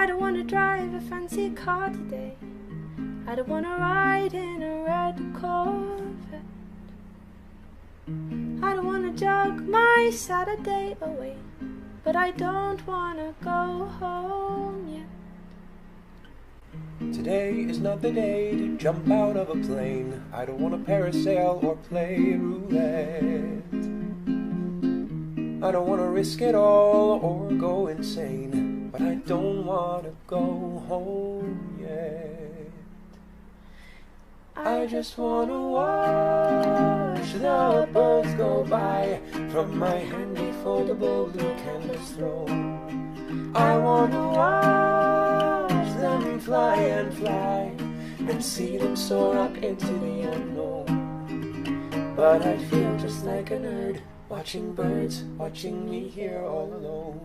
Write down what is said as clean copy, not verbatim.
don't wanna drive a fancy car today. I don't wanna ride in a red Corvette. I don't wanna jog my Saturday away, but I don't wanna go home yet. Today is not the day to jump out of a plane. I don't wanna parasail or play roulette. I don't wanna risk it all or go insane, but I don't wanna go home yet. I just wanna watch the birds go by from my handy foldable blue canvas throne. I wanna watch them fly and fly and see them soar up into the unknown. But I feel just like a nerd watching birds, watching me here all alone.